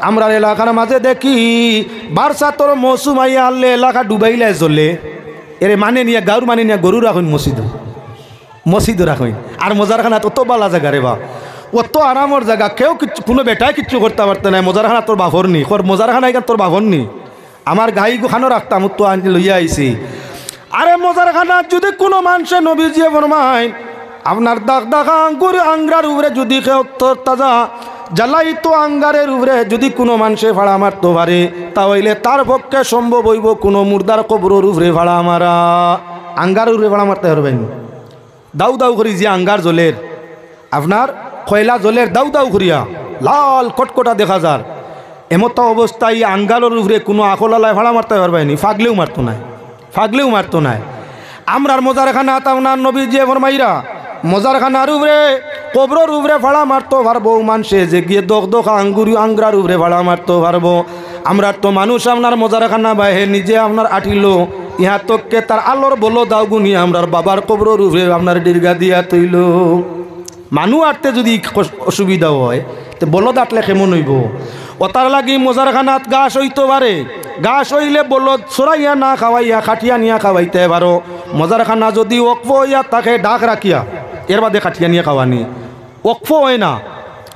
আমরা এলাকার মাঝে দেখি বারসাতর মৌসুম আইয়া আনলে এলাকা ডুবাইলে চলে এরে মানে নিয়ে গাউর মানে নিয়ে গরু রাখুন মসজিদ রাখুন। আর মজারখানা অত বালা জায়গা রে বা, অত আরামর জায়গা, কেউ কিছু কোনো বেটাই কিচ্ছু করতে পারতো না। মজারখানা তোর বাভর নি, মজারখানা এখান তোর বাভর নি। আমার গাই গুখানো রাখতাম, তো আনতে লইয়া আইছি। আরে মজারখানা যদি কোনো মানুষে নবীজি ফরমায় আপনার দাগ দাগা আঙ্গুর আঙ্গার উপরে যদি কেউ তাজা জ্বালাই তো আঙ্গারের উপরে যদি কোনো মানুষে ভাড়া মারতে পারে, তাহলে তার পক্ষে সম্ভব হইব কোনো মুর্দার কবরের উপরে ভাড়া মারা। আঙ্গার উপরে ভাড়া মারতে পারবেন? দাউ দাউ করি যে আঙ্গার জলের, আপনার কয়লা জলের দাউ দাউ করিয়া লাল কটকটা দেখা যার, এমতো অবস্থায় আঙ্গারের উপরে কোনো আকলালায় ভাড়া মারতে পারবেনি? ফাগলেও মারতো নাই, ফাগলেও মারতো নাই। আমরার মজারখানা আপনার নবী যে ফরমাইরা মজারখানার উপরে কবরের উপরে ভাড়া মারতে পারবো মানুষে, যে গিয়ে দখ আঙ্গার উপরে ভাড়া মারতে পারবো। আমরা তো মানুষ আপনার মজারখানা বাহে নিজে আপনার আঠিল ইহা তোকে তার আলোর বলো দাও গুনি আমরার বাবার কবরের উপরে আপনার দীর্ঘা দিয়া তৈল। মানুষ আটতে যদি অসুবিধা হয় তো বলদ আটলে কেমন হইব? ওতার লাগি মজারখানাত গাছ হইতে পারে, গাছ হইলে বলদ সরাইয়া না খাওয়াইয়া খাটিয়া নিয়া খাওয়াইতে পারো। মজারখানা যদি ওকফ হইয়া তাকে ডাক রাখিয়া এর বাদে খাটিয়া নিয়ে খাওয়ানি, ওকফ হয় না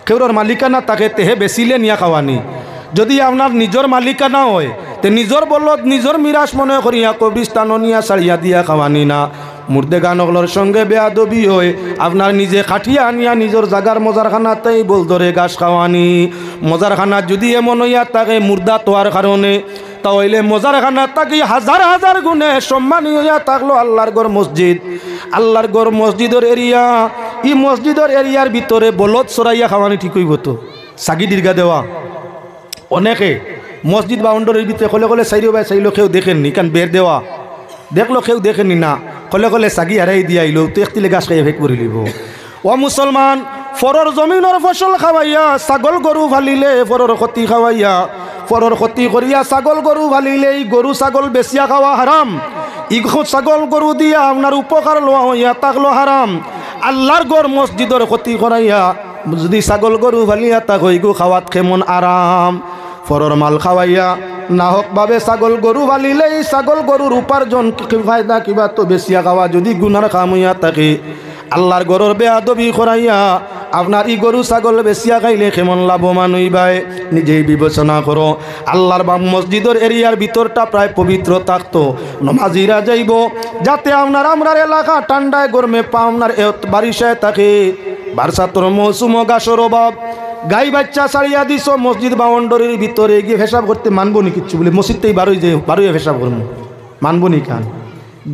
কেউর মালিকানা তাকে তেহে বেচিলে নিয়া খাওয়ানি। যদি আপনার নিজের মালিকানা হয় তে নিজের বলদ নিজের মিরাজ মনে করিয়া কবরিস্তান নিয়া ছাড়িয়া দিয়া খাওয়ানি না। মুর্দে গানগুলোর সঙ্গে বেয়াদবি হয় আপনার নিজে খাটিয়া আনিয়া নিজের জাগার মজারখানাতেই বল ধরে গাছ খাওয়ানি। মজারখানা যদি এমন হইয়া তাকে মুর্দা তোয়ার কারণে, তাহলে মজারখানা তাকে হাজার হাজার গুণে সম্মানী হইয়া থাকলো আল্লাহর গড় মসজিদ। আল্লাহর গড় মসজিদের এরিয়া, ই মসজিদের এরিয়ার ভিতরে বলদ সরাইয়া খাওয়ানি ঠিক হইব তো? সাগি দীর্ঘা দেওয়া অনেকে মসজিদ বাউন্ডারির ভিতরে কলে কলে চাইলেও ভাই চাইলেও কেউ দেখেননি, কারণ বের দেওয়া দেখলো কেউ দেখেননি না, কলে কলে সাগি হারাই দিয়া আইলো তো একটিলে গাছ খাইয়া ভেক করে লিব। ও মুসলমান, ফরর জমিনের ফসল খাওয়াইয়া ছাগল গরু ফালিলে ফরর ক্ষতি খাওয়াইয়া, ফরর ক্ষতি করিয়া ছাগল গরু ফালিলে এই গরু ছাগল বেচিয়া খাওয়া হারাম। ইগো ছাগল গরু দিয়া আপনার উপকার লওয়া হইয়া তাকলো হারাম। আল্লাহর গড় মসজিদের ক্ষতি করাইয়া যদি ছাগল গরু ফালিয়া তাক হইগো খাওয়াত কেমন আরাম। ফরর মাল খাওয়াইয়া না হোক ভাবে ছাগল গরু ফালিলে এই ছাগল গরুর উপার্জন ফায়দা কিবা তো বেচিয়া খাওয়া যদি গুনার কাম হইয়া থাকে। আল্লাহর গরুর বেয়াদবি করাইয়া আপনার ই গরু ছাগল বেচিয়া খাইলে কেমন লাভবান হইবাই নিজেই বিবেচনা করো। আল্লাহর বা মসজিদের এরিয়ার ভিতরটা প্রায় পবিত্র থাকতো, নমাজিরা যাইব যাতে আপনার আমরার এলাকা ঠান্ডায় গরমে পা আপনার বারিশায় থাকে। বারসাতর মৌসুম গাছর অভাব, গাই বাচ্চা ছাড়িয়া দিস মসজিদ বাউন্ডারির ভিতরে গিয়ে ফেসাব করতে মানবো নি কিচ্ছু বলে? মসজিদতেই বারোই ফেসাব করবো, মানবো নি কান?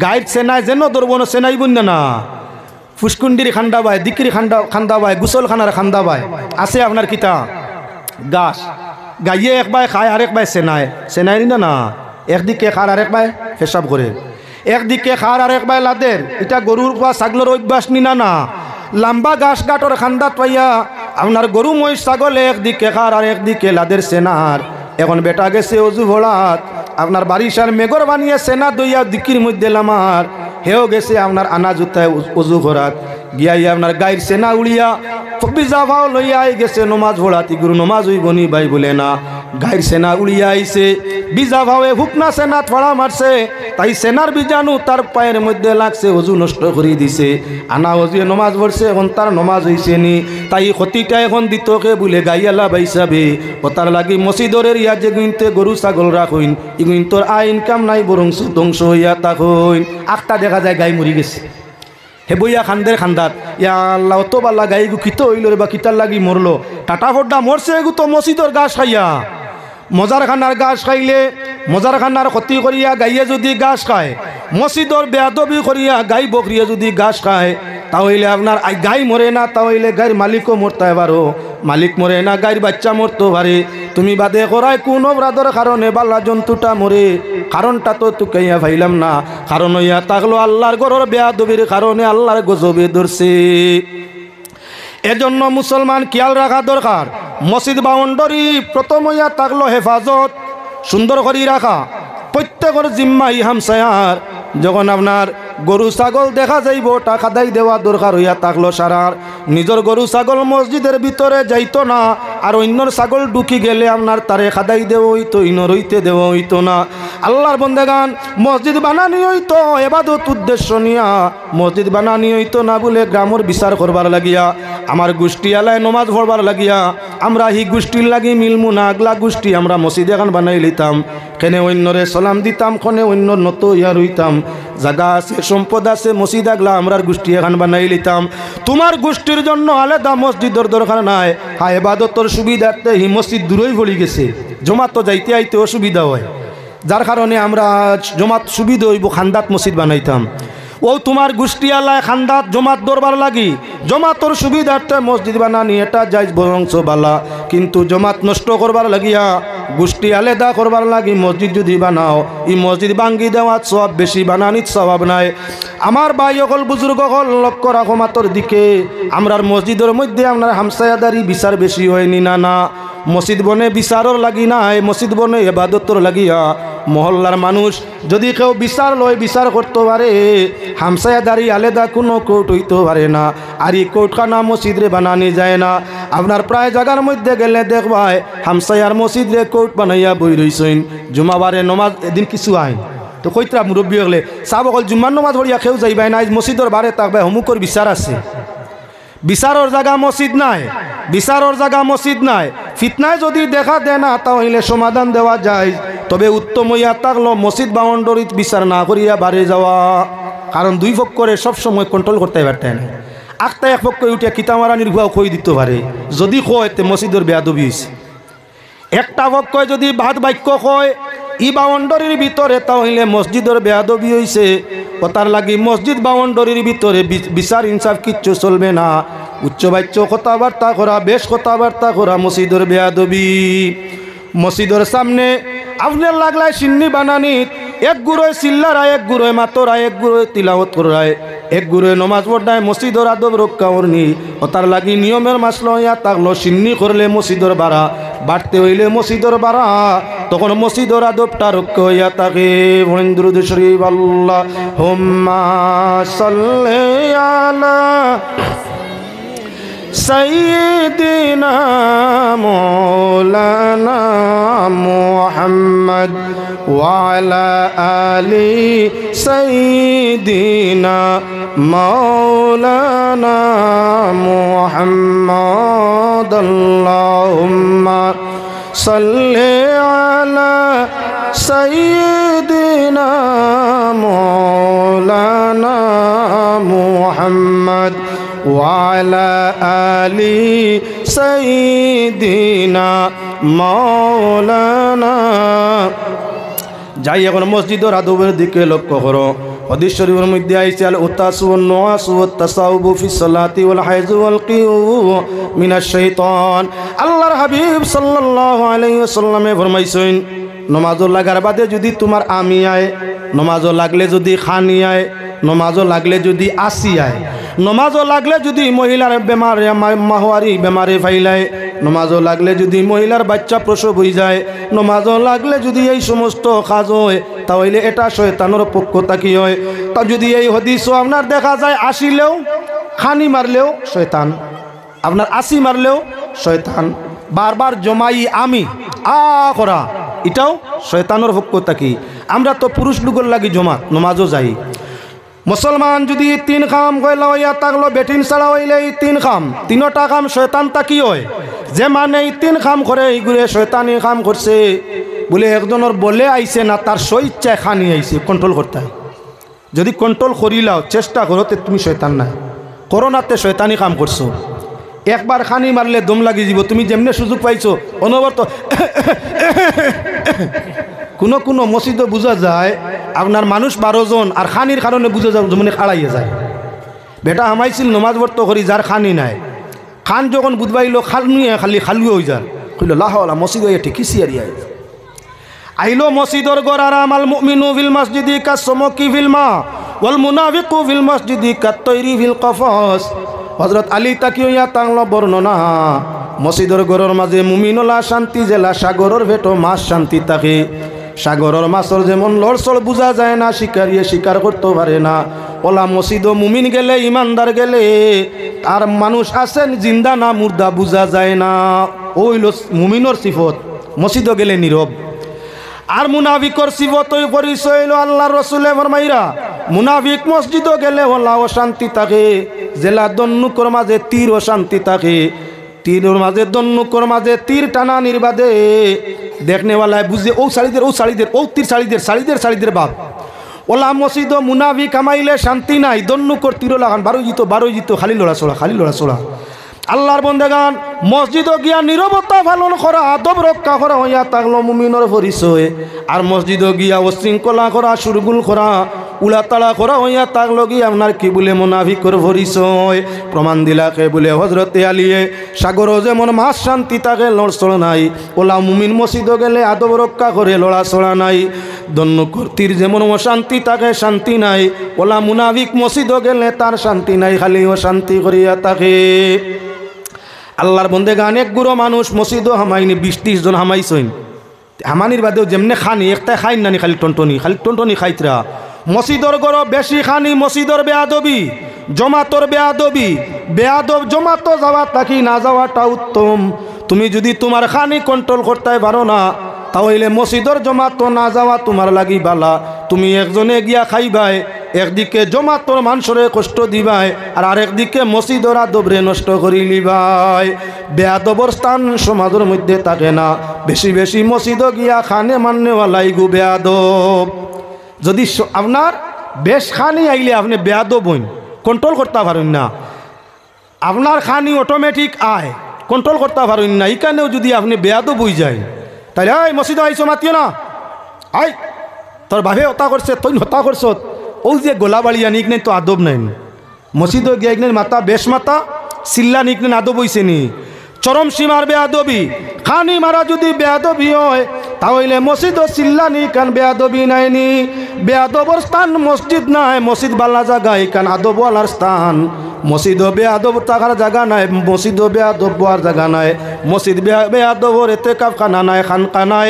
গাইড সেনাই যেন ধরবো না, সেনাই বুন না ফুসকুন্ডির খান্দা বাই, দিকির খান্দা বাই, গুসল খানার খান্দা বাই আছে আপনার কিতা গাছ। গাইয়ে এক বাই খায় আরেক বাই সেনায়, সেনাই না না একদিকে খার আরেক বাই ফেসাব করে, একদিকে খার আরেক বাই লাদের। এটা গরুর বা ছাগলের অভ্যাস নি না না, লম্বা গাছ গাটর খান্দাত পাইয়া আপনার গরু মহিষ ছাগল একদিকে খার আর একদিকে লাদের সেনার। এখন বেটা গেছে অজু ভোলাত আপনার বারিশার মেঘর বানিয়ে সেনা দইয়া দিকির মধ্যে লামার, হেও গেছে আপনার আনা জুতায় অজু করাত গিয়াই আপনার গাইর সেনা উড়িয়া বিজা ভাও লইয়া গেছে নমাজ ভোলাতি গুরু নমাজ ওই বনি ভাই বলে না। গাইর সেনা উড়িয়া আইছে, বিজা ভাবে হুকনা সেনা ফাড়া মারছে, তাই সেনার বীজাণু তার পায়ের মধ্যে লাগছে, অজু নষ্ট করে দিছে। আনা অজুয়ে নমাজ পড়ছে, এখন তার নমাজ হইছে নি, তাই ক্ষতিটা এখন দিতকে বলে গাইয়ালা বাইসাবে। ও তার লাগি মসজিদের ইয়া যে গুইনতে গরু ছাগল রাখইন, ইগুইন তোর আয় ইনকাম নাই বরং ধ্বংস হইয়া তাকইন। আখটা দেখা যায় গাই মরি গেছে, হে বইয়া খান্দের খান্দাত ইয়া আল্লাহ তো বাল্লা গাই গু কিতো হইল রে বা কিতার লাগি মরলো, টাটা ফোড্ডা মরছে এগু তো মসজিদের গাছ খাইয়া। মজারখানার গাছ খাইলে মজারখানার ক্ষতি করিয়া গাইয়ে যদি গাছ খায়, মসজিদর বেয়াদবি করিয়া গাই বকরিয়া যদি গাছ খায়, তাহলে আপনার গাই মরে না, তাহলে গাইর মালিকও মরতে পারো। মালিক মরে না, গাইর বাচ্চা মরতে পারে। তুমি বাদে করায় কোন অপরাধের কারণে বাল্লা জন্তুটা মরে, কারণটা তো তুকাইয়া ভাইলাম না। কারণ হইয়া থাকলো আল্লাহর গরর বেয়াদবির কারণে আল্লাহর গজবে ধরছে। এজন্য মুসলমান খেয়াল রাখা দরকার, মসজিদ বাউন্ডারি প্রথম হইয়া থাকলো হেফাজত সুন্দর করে রাখা, প্রত্যেকের জিম্মা হামসায়ার। যখন আপনার গরু ছাগল দেখা যাইব টাকা দাই দেওয়া দরকার হইয়া থাকলো সারার নিজের গরু ছাগল মসজিদের ভিতরে যাইতো না আর অন্যর ছাগল ঢুকি গেলে আপনার তারে খাদাই দেওয়া হইতো ইনর হইতে দেওয়া হইতো না। আল্লাহর বন্দেগান মসজিদ বানানি হইতো এবাদত উদ্দেশ্য নিয়া মসজিদ বানানি হইতো না বলে গ্রামের বিচার করবার লাগিয়া আমার গোষ্ঠী আলায় নমাজ পড়বার লাগিয়া আমরা হি গোষ্ঠীর লাগি মিলমু না আগলা গোষ্ঠী আমরা মসজিদ এখন বানাই লিতাম কেনে অন্যরে সালাম দিতাম খনে অন্য নত ইয়া রইতাম জায়গা আছে সম্পদ আছে মসজিদ আগলা আমরার গোষ্ঠী এখন বানাই লিতাম। তোমার গোষ্ঠীর জন্য আলাদা মসজিদের দরকার নাই। হ্যাঁ এবাদতর সুবিধার্থে হি মসজিদ দূরই পড়ে গেছে জমাত তো যাইতে আইতে অসুবিধা হয় যার কারণে আমরা জমাত সুবিধা হইব খান্দাত মসজিদ বানাইতাম। ও তোমার গোষ্ঠী আলায় খান্দাত জমাত দরবার লাগি জমাতর সুবিধার্থে মসজিদ বানানি এটা যাই বরংস বালা কিন্তু জমাত নষ্ট করবার লাগিয়া গোষ্ঠী আলাদা করবার লাগি মসজিদ যদি বানাও এই মসজিদ ভাঙ্গি দেওয়ার সব বেশি বানানির স্বভাব নাই। আমার ভাই অকল বুজুর্গ হল লক্ষ্য রাখো মাতর দিকে আমরার মসজিদের মধ্যে আপনার হামসায়াদারি বিচার বেশি হয়নি না না মসজিদ বনে বিচারর লাগি নাই মসজিদ বনে এবাদতর লাগিয়া মহল্লার মানুষ যদি কেউ বিচার লয় বিচার করতে পারে হামসায়াদারি আলাদা কোনো কোর্ট হইতে পারে না আর এই কোর্টখানা মসজিদে বানানি যায় না। আপনার প্রায় জায়গার মধ্যে গেলে দেখবাই হামসায়ার মসজিদে কোর্ট বানাইয়া বই রইছেন জুমাবারে নমাজ এদিন কিছু আইন তো কইতরা মুরব্বী হলে চাব অকল জুম্মার নমাজ পড়িয়া কেউ যাইবাই না মসজিদের বারে থাকবে হুমুকর বিচার আছে বিচারর জায়গা মসজিদ নাই বিচারর জায়গা মসজিদ নাই ফিতনায় যদি দেখা দেয় না তাহলে সমাধান দেওয়া যায় তবে উত্তম হইয়া থাকলো মসজিদ বাউন্ডারিত বিচার না করিয়া বাড়ি যাওয়া কারণ দুই পক্ষরে সবসময় কন্ট্রোল করতে পারতে না আখটা এক পক্ষ উঠে কিতামারা নির্ভর কই দিতে পারে যদি কয় তে মসজিদের বেয়াদবি হয়েছে একটা পক্ষ যদি ভাত বাক্য কয় ই বাউন্ডারির ভিতরে তাহলে মসজিদের বেয়াদবি হয়েছে কথার লাগি মসজিদ বাউন্ডারির ভিতরে বিচার ইনসাফ কিচ্ছু চলবে না উচ্চ বাচ্য কথাবার্তা করা বেশ কথাবার্তা করা মসজিদের বেয়াদবি। মসজিদের সামনে আপনার লাগলায় সিন্নি বানানিত এক গুড়োয় চিল্লারায় এক গুড়োয় মাতরা এক গুড়োয় তিলাওয়াত করায় এক গুড়োয় নমাজ পড়ায় মসজিদের আদব রক্ষা করনি ওতার লাগি নিয়মের মাসলো ইয়া তাকলো সিন্নি করলে মসজিদের বাড়া বাড়তে হইলে মসজিদের বাড়া তখন মসজিদের আদবটা রক্ষা হইয়া থাকে। দুরূদ শরীফ আল্লাহুম্মা সাল্লি আলা সাইয়্যিদিনা মাওলানা মুহাম্মদ ওয়া আলা আলি সাইয়্যিদিনা মাওলানা মুহাম্মদ আল্লাহুম্মা সাল্লি আলা সাইয়্যিদিনা মাওলানা মুহাম্মদ ওয়ালা আলি সাইয়্যিদিনা মাওলানা। যাই এখন মসজিদের আদবের দিকে লক্ষ্য করো হাদিস শরীফের মধ্যে আইছে আল উতাসু ওয়ান নুআসু ওয়াত তাসাউবু ফি সালাতি ওয়াল হাইজ ওয়াল কিউ মিনাশ শাইতান। আল্লাহর হাবিব সাল্লাল্লাহু আলাইহি ওয়াসাল্লামে ফরমাইছেন নমাজও লাগার বাদে যদি তোমার আমি আয় নমাজও লাগলে যদি খানি আয় নমাজও লাগলে যদি আসি আয় নমাজও লাগলে যদি মহিলার বেমার মাহওয়ারি বেমারে ফাইলায় নমাজও লাগলে যদি মহিলার বাচ্চা প্রসব হয়ে যায় নমাজও লাগলে যদি এই সমস্ত কাজ হয় তাহলে এটা শয়তানের পক্ষ থাকি হয়। তা যদি এই হাদিসও আপনার দেখা যায় আসিলেও খানি মারলেও শয়তান আপনার আসি মারলেও শয়তান বারবার জমাই আমি করা এটাও শয়তানের পক্ষ থাকি। আমরা তো পুরুষ লোকের লাগি জমা নমাজও যাই মুসলমান যদি তিন কাম কইলা হইয়া থাকলো বেটিন ছাড়া হইলে এই তিন কাম তিনটা কাম শয়তান তাকি হয় যে মানে এই তিন কাম করে এইগুলো শয়তানি কাম করছে বলে একজনের বলে আইছে না তার স্বইচ্ছায় খানি আইছে কন্ট্রোল করতে হয়। যদি কন্ট্রোল করিলাও চেষ্টা করো তে তুমি শয়তান না করোনাতে শয়তানি কাম করছো একবার খানি মারলে দম লাগি যাব তুমি যেমনে সুযোগ পাইছো অনবরত কোনো কোনো মসজিদে বোঝা যায় আপনার মানুষ 12 জন আর খানির কারণে বুঝে যাও মানে খাড়াইয়া যায় বেটা হামাইছিল নমাজ পড়তে করি যার খানি নাই খান যখন বুধবাইলো খাল নিয়ে খালি খালুয়ে হয়ে যান কইল লাহলা মসজিদ হয়ে ঠিক সিয়ারি আইলো মসজিদর গড় আরাম আল মুমিনু ফিল মসজিদি কাসমকি ফিল মা ওয়াল মুনাফিকু ফিল মসজিদি কাত্তৈরি ফিল কফস। হযরত আলী তাকিয়া তাংলো বর্ণনা মসজিদর গড়ের মাঝে মুমিনলা শান্তি জেলা সাগরের ভেটো মাছ শান্তি থাকে সাগরের মাছর যেমন লড়সড় বোঝা যায় না, শিকারিয়ে শিকার করতে পারে না, ওলা মসজিদ মুমিন গেলে ইমানদার গেলে আর মানুষ আছেন জিন্দা না মুর্দা বোঝা যায় না। ওইল মুমিনর সিফত, মসজিদ গেলে নীরব। আর মুনাফিকর সিফত ওই পরিচয় হইল আল্লাহর রাসূলে ফরমাইরা মুনাফিক মসজিদ গেলে ওলা অশান্তি থাকে, জেলা দন্নুকর মাঝে তীর অশান্তি থাকে, তীরের মাঝে দন্নুকর মাঝে তীর টানা নির্বাদে দেখনেওয়ালায় বুঝে ও শাড়িদের ও তীর শাড়িদের বাপ। ওলা মসজিদ মুনাফিক কামাইলে শান্তি নাই, দন্নুকর তীর লাগান বারোই জিত খালি লড়াচড়া। আল্লাহর বন্দেগান মসজিদ গিয়া নীরবতা পালন করা, আদব রক্ষা করা হইয়া থাকলো মুমিনের পরিচয়। আর মসজিদ গিয়া অশৃঙ্খলা করা, সুরগুল করা, উলাতাড়া করা হইয়া থাকলো গিয়া আপনার কি বলে মুনাফিকর পরিচয়। প্রমাণ দিলাকে বলে হজরতে আলিয়ে সাগর যেমন মাছ শান্তি থাকে লড়ছড় নাই, ওলা মুমিন মসজিদ গেলে আদব রক্ষা করে লড়াছড়া নাই। দন্য কর্তীর যেমন অশান্তি থাকে শান্তি নাই, ওলা মুনাফিক মসজিদ গেলে তার শান্তি নাই, খালি অশান্তি করিয়া থাকে। আল্লাহর বন্দেগান এক গুঁড়ো মানুষ মসজিদও হামাইনি, 20-30 জন হামাইছইন। হামানির বাদেও যেমনে খানি একটাই খাইন নানি, খালি টনটনি খাইতরা। মসজিদর গড় বেশি খানি মসজিদর বেয়াদবি, জমাতর বেয়াদব জমাতো যাওয়া তাকি না যাওয়াটা উত্তম। তুমি যদি তোমার খানি কন্ট্রোল করতে পারো না, তাহলে মসজিদর জমাতো না যাওয়া তোমার লাগি বালা। তুমি একজনে গিয়া খাইবাই, একদিকে জমাতর মানুষরে কষ্ট দিবাই, আর আরেকদিকে মসজিদর আদবরে নষ্ট করি লিবাই। বেয়াদবর স্থান সমাজের মধ্যে থাকে না, বেশি মসজিদ গিয়া খানে মাননেওয়ালাই গু বেয়াদব। যদি আপনার বেশ খানি আইলে আপনি বেয়াদব হইন, কন্ট্রোল করতে পারেন না, আপনার খানি অটোমেটিক আয়, কন্ট্রোল করতে পারেন না, এইখানেও যদি আপনি বেয়াদব হয়ে যায়, তাহলে এই মসজিদ আইসো মাতিও না, আই তোর ভাবে হতা করছে তুই হতা করছ, ও যে গোলাবাড়িয়া নিক নেই তো আদব নাই। মসজিদ গিয়ে নেই মাতা বেশ মাতা চিল্লা নিক নেন আদব হইছে নি, চরম সীমার বেয়াদবি। খানি মারা যদি বেয়াদবি হয় তাহলে মসজিদ চিল্লা নি কান বেয়াদবি নাইনি। বেয়াদবর স্থান মসজিদ নাই, মসজিদ বালা জায়গা কান আদবওয়ালার স্থান। মসজিদ বেয়াদব থাকার জায়গা নাই, মসজিদ বেয়াদব বোয়ার জায়গা নাই। মসজিদ বেয়াদবর এতেকাফ খানা নাই, খানকা নাই।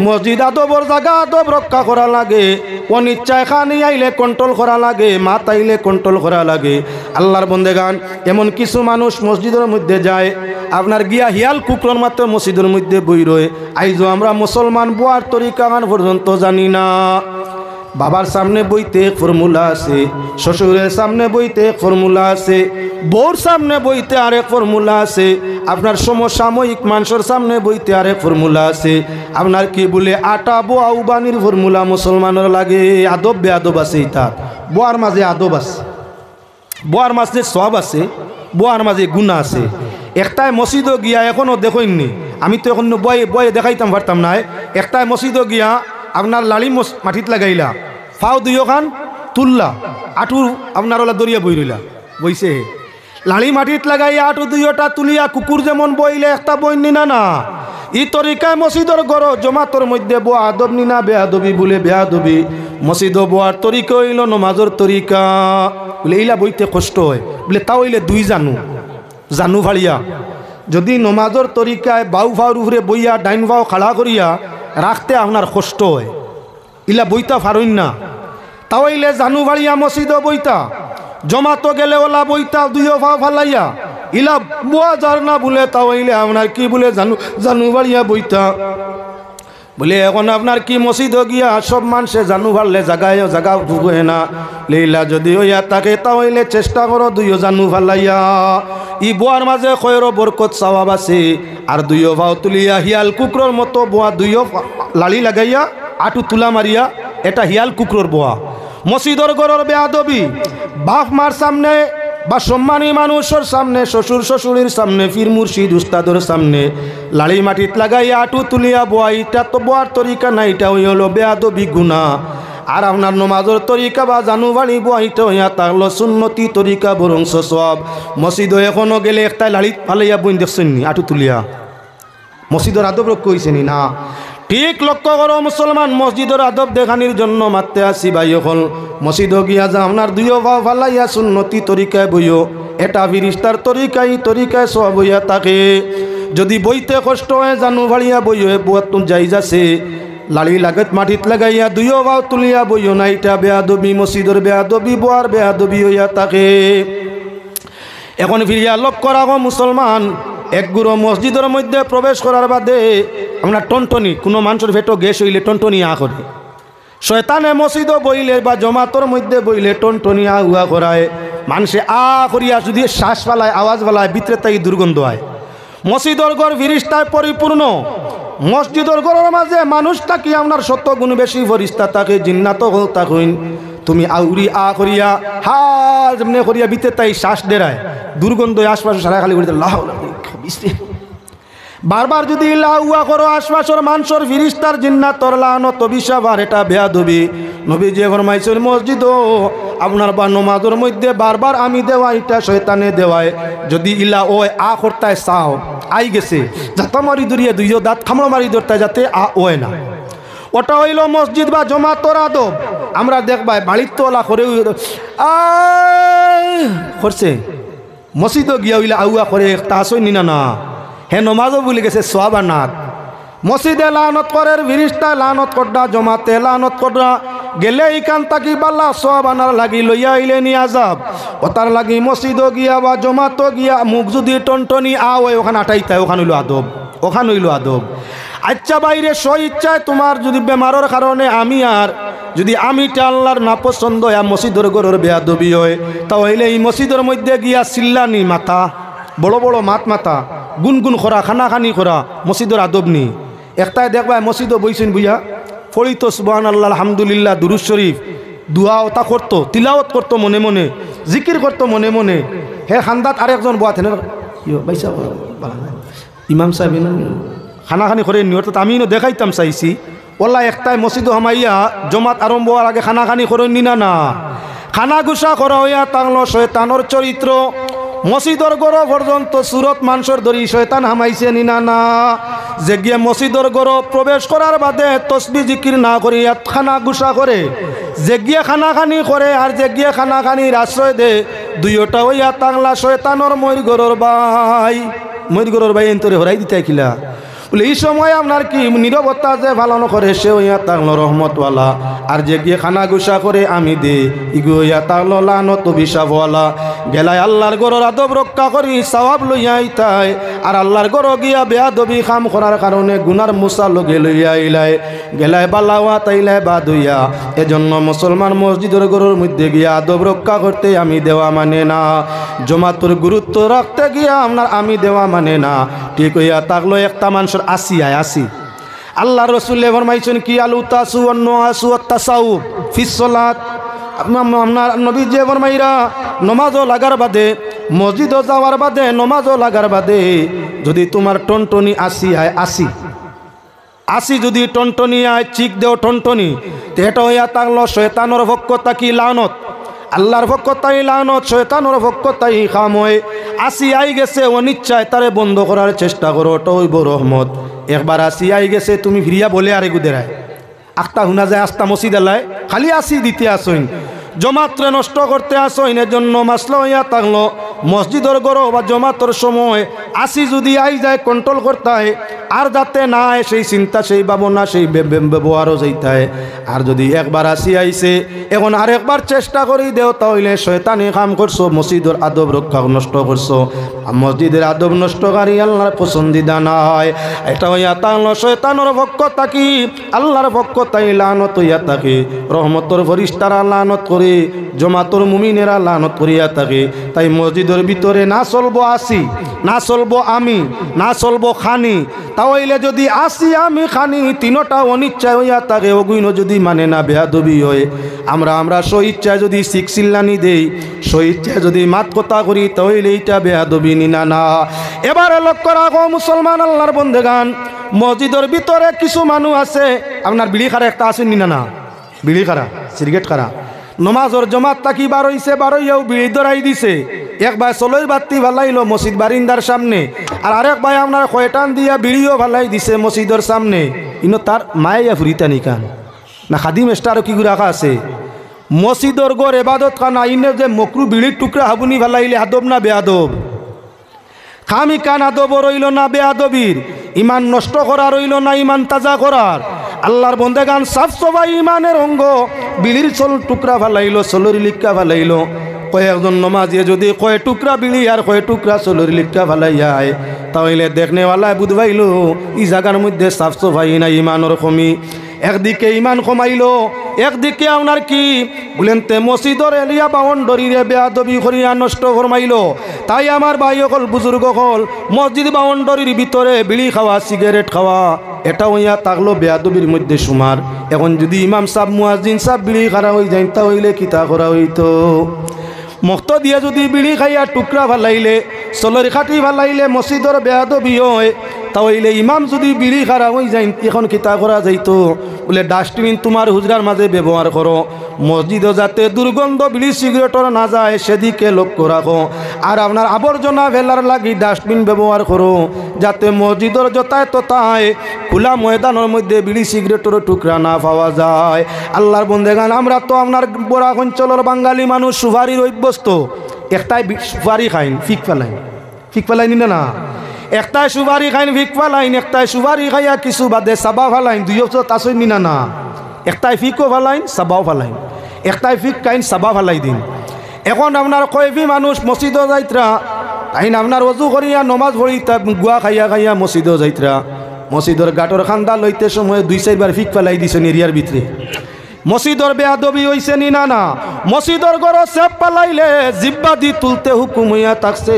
মসজিদ আদবর জায়গা, আদব রক্ষা করা লাগে। অনিচ্ছায় খানি আইলে কন্ট্রোল করা লাগে, মাত আইলে কন্ট্রোল করা লাগে। আল্লাহর বন্দেগান এমন কিছু মানুষ মসজিদের মধ্যে যায়, আপনার গিয়া হিয়াল কুকুরের মাত্র মসজিদের মধ্যে বই রয়ে। আইজো আমরা মুসলমান বোয়ার তরিকা পর্যন্ত জানি না। বাবার সামনে বইতে এক ফর্মুলা আছে, শ্বশুরের সামনে বইতে এক ফর্মুলা আছে, বউর সামনে বইতে আরেক ফর্মুলা আছে, আপনার সমসাময়িক মানুষের সামনে বইতে আরেক ফর্মুলা আছে। আপনার কি বলে আটা বোয়া উবানির ফর্মুলা মুসলমানের লাগে। আদব বেআদব আছে, তার বোয়ার মাঝে আদব আছে, বোয়ার মাঝে সব আছে, বোয়ার মাঝে গুণা আছে। একটাই মসজিদও গিয়া এখনও দেখইনি, আমি তো এখন বয়ে দেখাইতাম পারতাম না। একটাই মসজিদও গিয়া আপনার লাড়ি মাটিত লাগাইলা, ফাও দুইও খান তুললা, আঁটুর আপনার ওলা দরিয়া বই রইলা, বইছে লাড়ি মাটিত লাগাইয়া আঁটু দুইটা তুলিয়া কুকুর যেমন বইলে একটা বই নিনা না। ই তরিকায় মসজিদর গড় জমাতর মধ্যে বোয়া আদব নিনা বেয়াদবি বলে বেয়াদবি। মসজিদ বোয়ার তরিকা হইল নমাজর তরিকা বলে, এইলা বইতে কষ্ট হয় বলে, তা হইলে দুই জানু ফাড়িয়া যদি নমাজর তরিকায় বাউ ফাউর উপরে বইয়া ডাইন ফাও খাড়া করিয়া রাখতে আপনার কষ্ট হয়, ইলা বইতা ফারইন না। তাওইলে জানু ফাড়িয়া মসজিদ বইতা, জমাতো গেলে ওলা বইতা দুইও ফাও ফালাইয়া, ইলা বোয়া যার না বলে তাওইলে আপনার কি বলে জানু ফাড়িয়া বইতা বলে। এখন আপনার কি মসজিদ গিয়া সব মানুষে জানু ফাড়লে জাগা ঢুকে না। লেইলা যদি হইয়া তাকে তাহলে চেষ্টা করো দুইও জানু ফালাইয়া। ই বোয়ার মাঝে খয়েরও বরকত সওয়াব আছে। আর দুইও ভাও তুলিয়া হিয়াল কুকুরের মতো বোয়া, দুইও লাড়ি লাগাইয়া আটু তুলা মারিয়া, এটা হিয়াল কুকুরের বোয়া। মসজিদর গড়ের বেয়াদবি বাপ মার সামনে বা সম্মানী মানুষের সামনে, শ্বশুর শ্বশুরের সামনে, পীর মুর্শিদ উস্তাদের সামনে লাড়ি মাটিত লাগাইয়া আটু তুলিয়া বোয়া, এটা তো বোয়ার তরিকা না, এটা হইল বেয়াদবি গুনাহ। আর আপনার নমাজের তরিকা বা জানু বাড়ি বইটা হইয়া তাহলে সুন্নতি তরিকা বরং সব। মসজিদ এখনো গেলে একটা লাড়ি ফালাইয়া বই দেখছেন নি আটু তুলিয়া, মসজিদের আদব রক্ষা হয়েছে নি না। ঠিক লক্ষ্য করো মুসলমান, মসজিদের আদব দেখানির জন্য মারতে আসি ভাই। এখন মসজিদ গিয়া যা আপনার দুইও ভাও ফালাইয়া সুন্নতি তরিকায় বইও, এটা ফিরিস্তার তরিকায় সব হইয়া থাকে। যদি বইতে কষ্ট হয় জানু ভাড়িয়া বইও, বুয়াত যাই যাচ্ছে লাড়ি লাগত মাটিত লাগাইয়া দুইও বাও তুলিয়া বইও না, এটা বেয়াদবি, মসজিদের বেয়াদবি, বোয়ার বেয়াদবি হইয়া থাকে। এখন ফিরিয়া লক্ষ্য রাখো মুসলমান, এক গুরো মসজিদের মধ্যে প্রবেশ করার বাদে আমরা টনটনি, কোনো মানুষের ভেটো গ্যাস হইলে টনটনি আ করে, শয়তানে মসজিদও বইলে বা জমাতর মধ্যে বইলে টনটনি আ হুয়া করায়, মানুষে আ করিয়া যদি শ্বাস ফালায়, আওয়াজ ফালায়, ভিতরে তাই দুর্গন্ধ হয়। মসজিদর ঘর ফিরিস্তায় পরিপূর্ণ, মসজিদর ঘরের মাঝে মানুষটা কি আপনার 100 গুণ বেশি ফরিস্তা থাকে, জিন্নাত থাকুন। তুমি আউরি আ করিয়া হা যেমনি করিয়া ভিতরে তাই শ্বাস দেরায়, দুর্গন্ধ আশপাশে সারা খালি করে লাহ, বারবার যদি লাউয়া করো আশপাশের মানুষের ফিরিস্তার জিন্নাতর লানত অভিশাপ, আর এটা বেয়াদবি। নবীজি ফরমাইছেন মসজিদও আপনার বা নমাজের মধ্যে বারবার আমি দেওয়া, এটা শয়তানে দেওয়ায়, যদি ইলা ওয় আ করতায় চাও আই গেছে, যাতে মারি দরিয়া দুইও দাঁত খামড় মারি ধরতায় যাতে আ ওয় না, ওটা হইল মসজিদ বা জমাতর আদব। আমরা দেখবাই বাড়ির তোলা করে করছে, মসজিদও গিয়া হইলে আউয়া করে তা আসই নিনা না, হে নমাজও বলে গেছে সোয়াব আর নাথ। মসজিদে লানত করের ফিরিস্তা লানত করডা, জমাতে লানত করডা, গেলে ইকান তাকি বাল্লা সোয়াব আনার লাগি লইয়া আইলে নি আজাব। ওতার লাগি মসজিদও গিয়া বা জমাতো গিয়া মুখ যদি টনটনি ওই ওখানে আটাইতায়, ওখানে হইল আদব, ওখানে হইল আদব। আচ্ছা বাইরে স্ব ইচ্ছায় তোমার যদি বেমারের কারণে আমি আর যদি আমিটা আল্লাহর নাপছন্দ হয়, মসজিদের গরুর বেয়াদবি হয়, তাহলে এই মসজিদের মধ্যে গিয়া চিল্লানি মাথা, বড় বড় মাথা গুনগুন করা, খানাখানি করা, মসজিদের আদব নি। একটাই দেখবা মসজিদও বইছেন বুঝা ফড়িত সুবহানাল্লাহ আলহামদুলিল্লাহ দুরূদ শরীফ দুয়া ওটা করতো, তিলাওয়াত করতো মনে মনে, জিকির করতো মনে মনে। হে খান্দাত আরেকজন বোয়া থেন ইমাম সাহেব খানাখানি করে নিয়ত আমি দেখাইতাম চাইছি, ওলা একটাই মসজিদ হামাইয়া জমাত আরম্ভ হওয়ার আগে খানাখানি করে নিনা না, খানা গুসা করা হইয়া তাংলো শয়তানোর চরিত্র। মসজিদর গড় পর্যন্ত সুরত মানুষের ধরি শয়তান হামাইছে নিনা না, যে গিয়ে মসজিদর গড় প্রবেশ করার বাদে তসবি জিকির না করিয়া খানা গুসা করে, যে গিয়ে খানাখানি করে আর যে গিয়ে খানাখানির আশ্রয় দে, দুইটা হইয়া তাংলা শয়তানোর ময়ূর গড়র ভাই, ময়ূর গড়র ভাই এন্তরে হরাই দিতে কিলা বলে এই সময় আপনার কি নিরবতা যে ভালো করে সে হইয়া তাংলো রহমতওয়ালা, আর যে গিয়ে খানা গুসা করে আমি দে ইগো হইয়া তাংলো লানত অভিশাপওয়ালা। গেলায় আল্লাহর গড়র আদব রক্ষা করি সওয়াব লইয়া আইতায়, আর আল্লাহর গড় গিয়া বেয়াদবি কাম করার কারণে গুনার মুসা লগে লইয়া আইলায়, গেলায় বালাওয়া তাইলায় বাদ হইয়া। এজন্য মুসলমান মসজিদের গড়ের মধ্যে গিয়া আদব রক্ষা করতে আমি দেওয়া মানে না, জমাতুর গুরুত্ব রাখতে গিয়া আপনার আমি দেওয়া মানে না। ঠিক হইয়া থাকলো একটা মানুষের আসি আল্লাহ রসুল ফরমাইছেন কি আলু তাসু অন্য আসু তাসাউ ফিসলাত, আপনার নবী যে ফরমাইরা নমাজও লাগার বাদে, মসজিদও যাওয়ার বাদে, নমাজও লাগার বাদে যদি তোমার টনটনি আসি যদি টনটনি আয় চিক দেও টনটনি, এটা হইয়া থাকলো শয়তানোর পক্ষ তাকি লানত, আল্লাহর পক্ষ তাই লানত, শয়তানোর পক্ষ তাই খাম হয়। আসি আই গেছে অনিচ্ছায় তারে বন্ধ করার চেষ্টা করো, ওটা হইব রহমত। একবার আসি আই গেছে তুমি ফিরিয়া বলে আরে গুদেরায় আখতা শুনা যায় আস্তা মসজিদ এলায় খালি আসি দিতে আসইন, জমাত্রে নষ্ট করতে আসইন। এর জন্য মাসলা হইয়া থাকলো মসজিদের গড় বা জমাতর সময় আসি যদি আই যায় কন্ট্রোল করতে হয়, আর যাতে না হয় সেই চিন্তা, সেই ভাবনা, সেই ব্যবহারও যাইতে হয়। আর যদি একবার আসি আইছে এখন আর একবার চেষ্টা করি দেও, তাহলে শয়তানি কাম করছো, মসজিদের আদব রক্ষা নষ্ট করছো। মসজিদের আদব নষ্টকারী আল্লাহর পছন্দিদা নয়। এটা হইয়া থাকলো শয়তানের পক্ষ থাকি আল্লাহর পক্ষ তাই লানত হইয়া থাকে, রহমতর ফরিস্তারা লানত করে, জমাতর মুমিনেরা লানত করিয়া থাকে। তাই মসজিদের ভিতরে না চলবো আসি, না চলবো আমি, না চলবো খানি, তাহলে যদি আসি আমি খানি তিনটা অনিচ্ছায় হইয়া থাকে, ওগুইনো যদি মানে না বেয়াদবি হয়। আমরা স্বইচ্ছায় যদি শিখছিল্লানি দেই, স্বইচ্ছায় যদি মাত কথা করি, তাহলে এইটা বেয়াদবি নিনা না। এবারে লক্ষ্য রাখো মুসলমান আল্লাহর বন্দেগান, মসজিদের ভিতরে কিছু মানুষ আছে আপনার বিড়ি খারা একটা আছে নিনা না, বিড়ি খারা সিগারেট খারা, নমাজর জমাত তাকি বারোইয়াও বিড়ি ধরাই দিছে। এক ভাই চলই বাতি ভালাইলো মসজিদ বারিন্দার সামনে, আর আরেক ভাই আপনার কয়টান দিয়া বিড়িও ভালাই দিছে মসজিদের সামনে। ইনো তার মায়া ফুরিতা নিকান না খাদিম এস্টারও কি রাখা আছে মসজিদর গড় এবাদত খানা, ইনে যে মকরু বিড়ির টুকরা হাবুনি ভালাইলে আদব না বেআদব? খামি কান আদব রইল না বেআদবির, ইমান নষ্ট করা রইল না ইমান তাজা করার। আল্লাহর বন্দেগান সাফ সবাই ইমানের অঙ্গ বিলির চল টুকরা ফালাইলো চলরি লিক্কা ফালাইলো কয়েকজন নমাজিয়ে যদি কয় টুকরা বিলি আর কয় টুকরা চলরি লিক্কা ফালাই যায় তাহলে দেখনেওয়ালায় বুঝবাইলো এই জায়গার মধ্যে সাফ সফাই না ইমানের কমি একদিকে ইমান কমাইলো একদিকে আপনার কি বলেন তে মসজিদর এলিয়া বাউন্ডারিরে বেয়াদবি করিয়া নষ্ট ফরমাইলো তাই আমার ভাই হল বুজুর্গ হল মসজিদ বাউন্ডারির ভিতরে বিড়ি খাওয়া সিগারেট খাওয়া এটা হইয়া থাকলো বেয়াদবির মধ্যে সুমার এখন যদি ইমাম সাহেব মুয়াজ্জিন সাহেব বিড়ি খারা হয়ে যায় তাহলে কিতা করা হইতো মক্ত দিয়ে যদি বিড়ি খাইয়া টুকরা ফালাইলে চলরি খাটি ফালাইলে মসজিদর বেয়াদবি হয় তাহলে ইমাম যদি বিড়ি খারা হয়ে যায় এখন কিতা করা যাইতো বলে ডাস্টবিন তোমার হুজরার মাঝে ব্যবহার করো মসজিদও যাতে দুর্গন্ধ বিড়ি সিগারেটর না যায় সেদিকে লক্ষ্য রাখো আর আপনার আবর্জনা ফেলার লাগি ডাস্টবিন ব্যবহার করো যাতে মসজিদর যতায় ততায় খোলা ময়দানের মধ্যে বিড়ি সিগারেটের টুকরা না পাওয়া যায় আল্লাহর বন্দেগান আমরা তো আপনার বরাক অঞ্চলের বাঙালি মানুষ সুপারির অভ্যস্ত একটাই সুপারি খাইন ফিক ফেলাইনি না একটাই সুপারি খাইন ফিক ফেলাইন একটাই সুপারি খাইয়া কিছু বাদে সাবা ফেলাইন দুইও তো তাছই নি না একটাই ফিকও ফেলাইন সাবাও ফেলাইন একটাই ফিক খাইন সাবা ফেলাই দিন এখন আপনার কয়বি মানুষ মসজিদও যাইতরা আইন আপনার অজু করিয়া নমাজ পড়ি গুয়া খাইয়া খাইয়া মসজিদও যাইতরা মসজিদর গাটর খান্দা লইতে সময় 2-4 বার ফিক ফেলাই দিছেন এরিয়ার ভিতরে মসজিদর বেয়াদবি হইছে নি না মসজিদর ঘর সেপ পালাইলে জিব্বা দি তুলতে হুকুম হইয়া থাকছে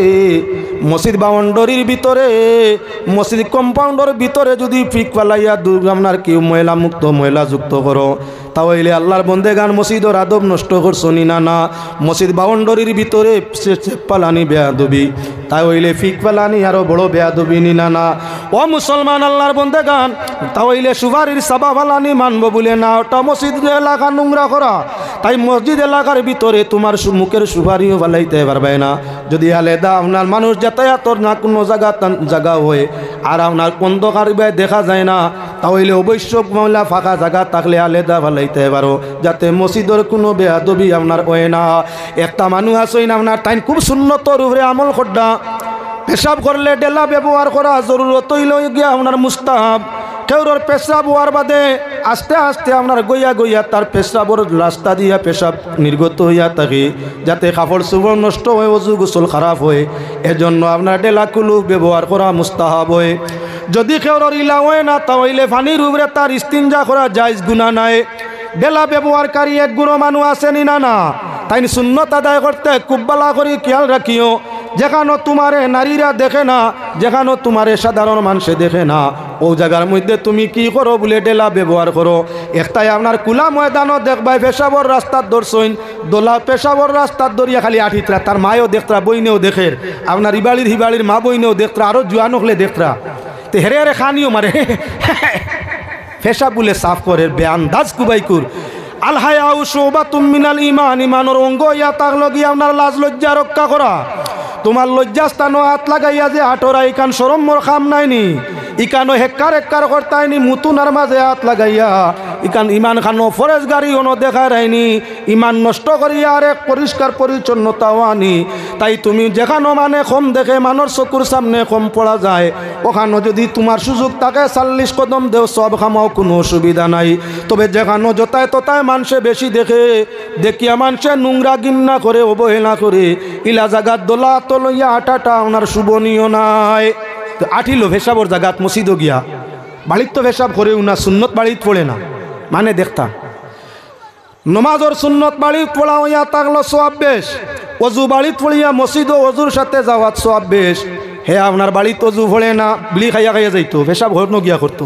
মসজিদ বাউন্ডারির ভিতরে মসজিদ কম্পাউন্ডের ভিতরে যদি ফিক পালাইয়া আপনার কেউ ময়লা মুক্ত ময়লা যুক্ত করো তাহলে আল্লাহর বন্দেগান মসজিদর আদব নষ্ট করছো নি না মসজিদ বাউন্ডারির ভিতরে সেপ পালানি বেয়াদবি তাহলে ফিক পালানি আরো বড় বেয়াদবি নি না ও মুসলমান আল্লাহর বন্দেগান তাহলে সুবারির সাবা পালানি মানবো বলে না ওটা মসজিদ এলাকা নোংরা করা তাই মসজিদ এলাকার ভিতরে তোমার মুখের সুপারিও ফালাইতে পারবে না যদি আলাদা আপনার মানুষ যাতায়াতর না কোনো জায়গা হয় আর আপনার অন্ধকার দেখা যায় না তাহলে অবশ্যই মহিলা ফাঁকা জায়গা থাকলে আলাদা ফালাইতে পারো যাতে মসজিদের কোনো বেয়াদবি আপনার হয় না একটা মানুষ আসেন আপনার তাই খুব সুন্নতর উপরে আমল করডা পেশাব করলে ডেলা ব্যবহার করা জরুরত হইল গিয়া আপনার মুস্তাহাব কেউর পেশাব হওয়ার বাদে আস্তে আস্তে আপনার গইয়া গইয়া তার পেশাবর রাস্তা দিয়া পেশাব নির্গত হইয়া থাকে যাতে কাপড় চোপড় নষ্ট হয় অজু গোসল খারাপ হয় এজন্য আপনার ডেলা কুলু ব্যবহার করা মুস্তাহাব হয় যদি কেউর ইলা হয় না তাহলে পানির উপরে তার ইস্তিনজা করা জায়েজ গুনাহ নাই ডেলা ব্যবহারকারী এক গুণ মানুষ আসেনি না তাই সুন্নত আদায় করতে খুব ভালো করে খেয়াল রাখিও যেখানে তোমারে নারীরা দেখে না যেখানে তোমারে সাধারণ মানুষে দেখে না ও জায়গার মধ্যে তুমি কি করো বলে ডেলা ব্যবহার করো একটাই আপনার কুলা ময়দানও দেখবাই পেশাবর রাস্তার দর্শন দোলা পেশাবর রাস্তার দরিয়া খালি আঠিতরা তার মায়ও দেখতরা বইনেও দেখে আপনার ইবাড়ির হিবাড়ির মা বইনেও দেখতরা আরও জুয়ান হলে দেখতরা তো হেরে হেরে খানিও মারে পেশাব বলে সাফ করে বেআন্দাজ কুবাইকুর আল হায়াউ শুবাতুম মিনাল ঈমান ঈমানের অঙ্গ ইয়া তাগলো গিয়া আপনার লাজ লজ্জা রক্ষা করা তোমার লজ্জাস্থানও হাত লাগাইয়া যে আটরা ইকান শরম মোর খাম নাইনি ইকানো হেক্কার করতাইনি মুতুনার মাঝে হাত লাগাইয়া ইকান ইমান খানো ফরেজ গাড়ি অনো দেখা রাইনি ইমান নষ্ট করিয়া আর এক পরিষ্কার পরিচ্ছন্নতাও আনি তাই তুমি যেখানো মানে কম দেখে মানুষ চকুর সামনে কম পড়া যায় ওখানো যদি তোমার সুযোগ থাকে 40 কদম দেও সব খামাও কোনো অসুবিধা নাই তবে যেখানো যতায় ততায় মানুষে বেশি দেখে দেখিয়া মানুষে নোংরা গিন্না করে অবহেলা করে ইলা জাগাত দোলা তো লইয়া আটাটা ওনার শুভনীয় নাই আঠিল ভেসাবর জাগাত মসজিদও গিয়া বাড়িত তো ভেসাব করেও না সুন্নত বাড়িত পড়ে না মানে দেখতা নমাজর সুন্নত বাড়িত পড়া হইয়া থাকলো সওয়াব বেশ অজু বাড়িত পড়িয়া মসজিদও অজুর সাথে যাওয়াত সওয়াব বেশ হে আপনার বাড়িত অজু পড়ে না বিড়ি খাইয়া খাইয়া যাইতো ভেসাব ঘর গিয়া করতো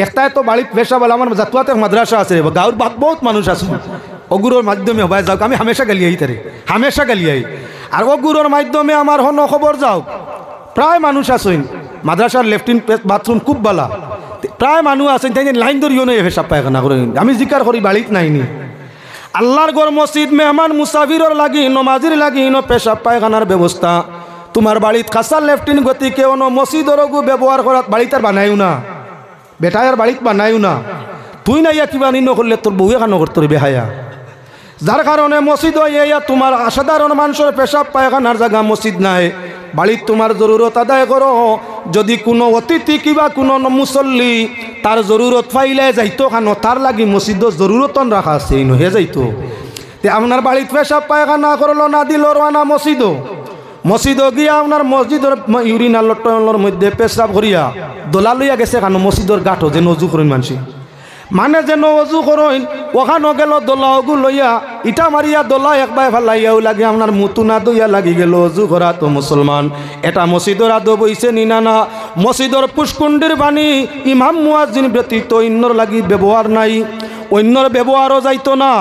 একটাই তো বাড়িত ভেসাব আমার জাতুয়াতে মাদ্রাসা আছে গাঁর বহুত মানুষ আছে অগুরোর মাধ্যমে হবাই যাওক আমি হামেশা গালিয়াই তারে হামেশা গালিয়াই আর অগুরোর মাধ্যমে আমার হন খবর যাওক প্রায় মানুষ আসেন মাদ্রাসার লেফটিন বাথরুম খুব বালা প্রায় মানুষ আছেন তাই লাইন ধরিও নয় পেশাব পায়খানা করে আমি জিকার করি বাড়িত নাইনি আল্লাহর ঘর মসজিদ মেহমান মুসাফিরর লাগি নমাজির লাগি পেশাব পায়খানার ব্যবস্থা তোমার বাড়িত খাসার লেফটিন গতিকে অন মসজিদর ব্যবহার করা বাড়িতে আর বানাইও না বেটায়ার বাড়িত বানাইও না তুই না ইয়া কিবা নিন করলে তোর বউ এখানো করতে বেহায়া যার কারণে মসজিদ ইয়া তোমার সাধারণ মানুষের পেশাব পায়খানার জায়গা মসজিদ নাই বাড়িত তোমার জরুরত আদায় করো যদি কোনো অতিথি কিবা কোনো মুসল্লি তার জরুরত পাইলে যাইতো খানো তার লাগি মসজিদ জরুরতন রাখা আছে হে যাইতো তে আপনার বাড়িতে পেশাব পায়খানা করলো না দিল রানা মসজিদ গিয়া আপনার মসজিদের ইউরিনাল টয়লের মধ্যে পেশাব করিয়া দোলা লইয়া গেছে খানো মসজিদের গাঠো যে নজু করেন মানুষ মানে যে নজু করেন ওখানো গেল দোলা ওগু লইয়া ইটা মারিয়া দোলা একবার ফেলাইয়াও লাগে আপনার মুতু না দইয়া লাগি গেল অজু করা তো মুসলমান এটা মসজিদের আদব হইছে নিনা না মসজিদের পুষ্কুণ্ডির বাণী ইমাম মুয়াজ্জিন ব্যতীত অন্যর লাগি ব্যবহার নাই অন্যর ব্যবহারও যাইতো না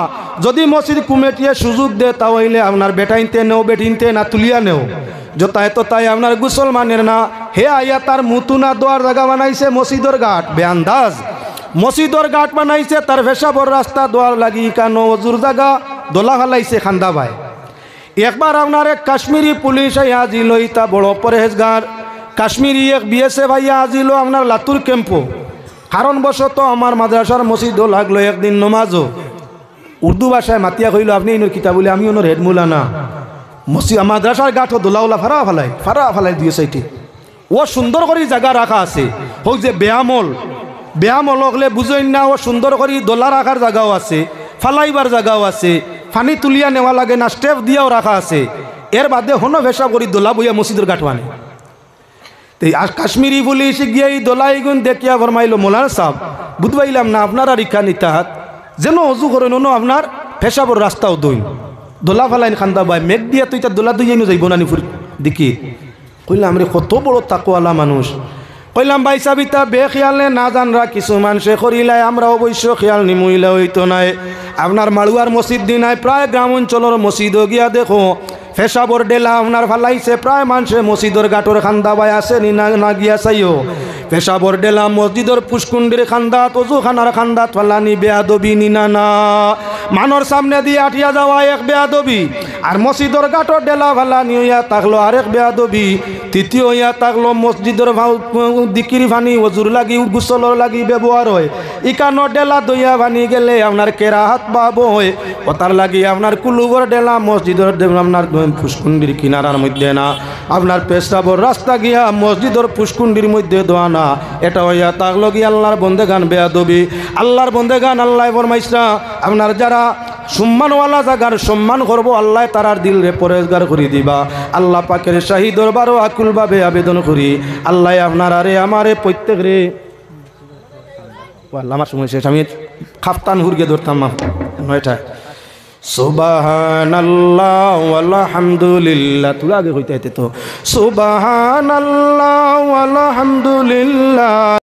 যদি মসজিদ কমিটিয়ে সুযোগ দে তাহলে আপনার বেটাইনতে নেও বেটিনতে না তুলিয়া নেও যতায় তো তাই আপনার মুসলমানের না হে আইয়া তার মুতু না দোয়ার জায়গা বানাইছে মসজিদের ঘাট বেআন্দাজ মসজিদর ঘাট বানাইছে তার পেশাবর রাস্তা দোয়ার লাগি কানো অজুর জায়গা দোলা ফেলাইছে খান্দা ভাই একবার আপনার এক কাশ্মীরি পুলিশ আইয়া আজিল ইতা বড় পরেজগার কাশ্মীরি এক বিএসএফ আইয়া আজিল আপনার লাতুর ক্যাম্পো কারণবশত আমার মাদ্রাসার মসজিদও লাগলো একদিন নমাজও উর্দু ভাষায় মাতিয়া কইল আপনি ইনোর কিতাব বলে আমি ওনার হেডমুলা না মসজিদ মাদ্রাসার গাঠও দোলাউলা ফারা ফালাই দিয়েছে এটি ও সুন্দর করে জায়গা রাখা আছে হোক যে ব্যায়ামল হলে বুঝেন না ও সুন্দর করে দোলা রাখার জায়গাও আছে ফালাইবার জায়গাও আছে পানি তুলিয়া নেওয়া লাগে না স্টেপ দিয়াও রাখা আছে এর বাদে হনো ভেসা করি দোলা বইয়া মসজিদের গাঠওয়ানে কাশ্মীরি পুলিশ গিয়ে এই দোলাই গুণ দেখিয়া ফরমাইল মোলানা সাহেব বুঝবাইলাম না আপনারা রিক্ষা নিতাহাত যেন অজু করেন আপনার পেশাবর রাস্তাও দইন দোলা ফালাইন খান্দা বাই মেঘ দিয়া তুই তার দোলা দুইয়াইনো যাইব না নিফুর দেখি কইলাম রে কত বড় তাকওয়ালা মানুষ কইলাম ভাই সাবিতা বেখিয়ালে না জানরা কিছু মানুষে করিলাই আমরা অবশ্য খেয়াল নিমুইলে হইতো নাই আপনার মাড়ুয়ার মসজিদ দিনায় প্রায় গ্রাম অঞ্চলের মসজিদও গিয়া দেখো পেশাবর ডেলা আপনার ফালাইছে প্রায় মানুষে মসজিদর গাটর খান্দা বাই আছে নি না গিয়া চাইও পেশাবর ডেলা মসজিদর পুষ্কুণ্ডির খান্দাত অজুখানার খান্দাত ফালানি বেয়াদবি নিনা না মানর সামনে দিয়ে আঠিয়া যাওয়া এক বেয়াদবি আর মসজিদর গাটর ডেলা ফালানি হইয়া থাকলো আরেক বেয়াদবি তৃতীয় হইয়া থাকলো মসজিদর দিকির ভানি অজুর লাগি গুসলর লাগি ব্যবহার হয় ইকানোর ডেলা দইয়া ভানি গেলে আপনার কেরাহাত পাবো হয় ও তার লাগি আপনার কুলুগর ডেলা মসজিদর আপনার পুষ্কুণ্ডির কিনারার মধ্যে না আপনার পেশাবর রাস্তা গিয়া মসজিদর পুষ্কুণ্ডির মধ্যে দোয়া না এটা হইয়া থাকলো গিয়ে আল্লাহর বন্দেগান বেয়াদবি আল্লাহর বন্দেগান আল্লাহ ফরমাইছা আপনার যারা সম্মানওয়ালা জায়গার সম্মান করবো আল্লাহ তারার দিল রে পরেজগার করে দিবা আল্লাহ পাকের শাহী দরবারও আকুলভাবে আবেদন করি আল্লাহ আপনার আরে আমারে প্রত্যেক রে আমার সময় শেষ আমি খাফতান হুরগে ধরতাম নয়টা সুবহানাল্লাহ আলহামদুলিল্লাহ তুই আগে কইতে তো সুবহানাল্লাহ আলহামদুলিল্লাহ